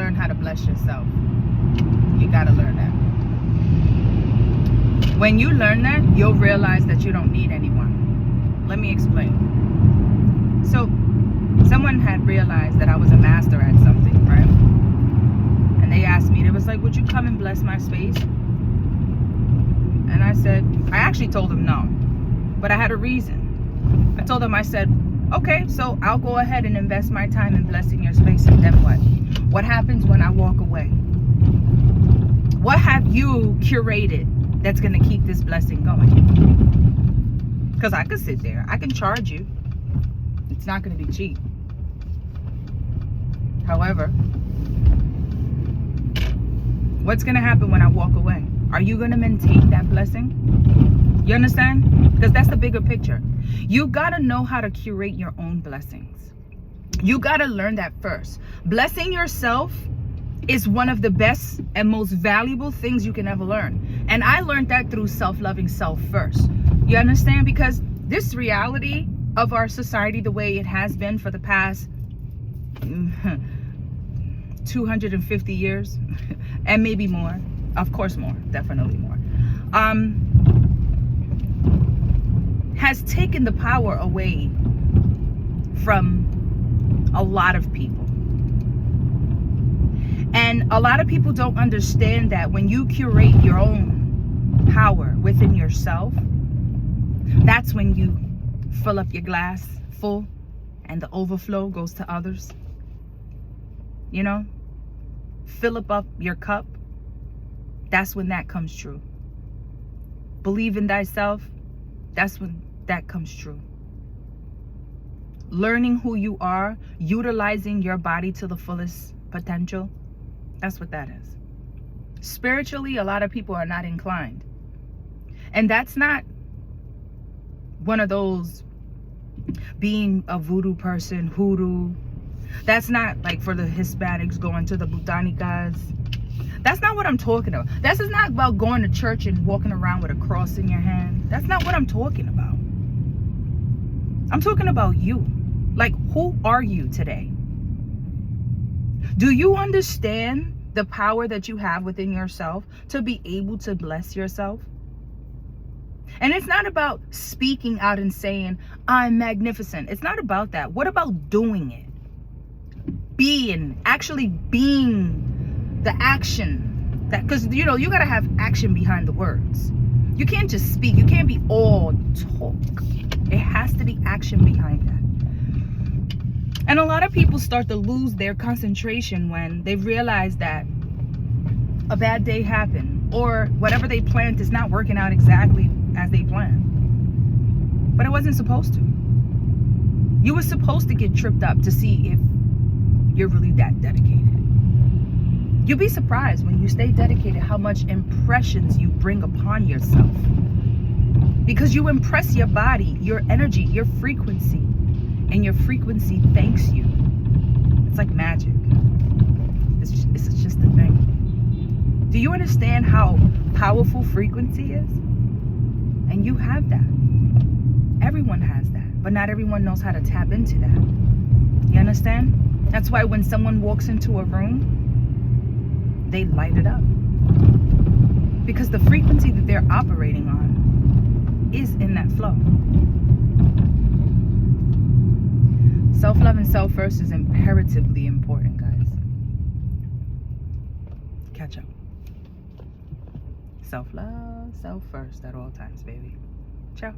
learn how to bless yourself. You gotta learn that. When you learn that, you'll realize that you don't need anyone. Let me explain. So, someone had realized that I was a master at something, right? And they asked me, they was like, would you come and bless my space? And I said, I actually told them no, but I had a reason. I told them, I said, okay, so I'll go ahead and invest my time in blessing your space, and then what? What happens when I walk away? What have you curated that's going to keep this blessing going? Because I could sit there. I can charge you. It's not going to be cheap. However, what's going to happen when I walk away? Are you going to maintain that blessing? You understand? Because that's the bigger picture. You got to know how to curate your own blessings. You got to learn that first. Blessing yourself is one of the best and most valuable things you can ever learn. And I learned that through self-loving self first. You understand? Because this reality of our society, the way it has been for the past 250 years, and maybe more, of course more, definitely more, has taken the power away from a lot of people. And a lot of people don't understand that when you curate your own power within yourself, that's when you fill up your glass full and the overflow goes to others. You know, fill up your cup. That's when that comes true. Believe in thyself. That's when that comes true. Learning who you are, utilizing your body to the fullest potential. That's what that is. Spiritually, a lot of people are not inclined. And that's not one of those being a voodoo person, hoodoo. That's not like for the Hispanics going to the botanicas. That's not what I'm talking about. This is not about going to church and walking around with a cross in your hand. That's not what I'm talking about. I'm talking about you. Like, who are you today? Do you understand the power that you have within yourself to be able to bless yourself? And it's not about speaking out and saying, I'm magnificent. It's not about that. What about doing it? Actually being the action. Because, you know, you got to have action behind the words. You can't just speak. You can't be all talk. It has to be action behind that. And a lot of people start to lose their concentration when they realize that a bad day happened or whatever they planned is not working out exactly as they planned. But it wasn't supposed to. You were supposed to get tripped up to see if you're really that dedicated. You'll be surprised when you stay dedicated how much impressions you bring upon yourself. Because you impress your body, your energy, your frequency. And your frequency thanks you. It's like magic. It's just a thing. Do you understand how powerful frequency is? And you have that. Everyone has that. But not everyone knows how to tap into that. You understand? That's why when someone walks into a room, they light it up. Because the frequency that they're operating on is in that flow. Self-love and self-first is imperatively important, guys. Catch up. Self-love, self-first at all times, baby. Ciao.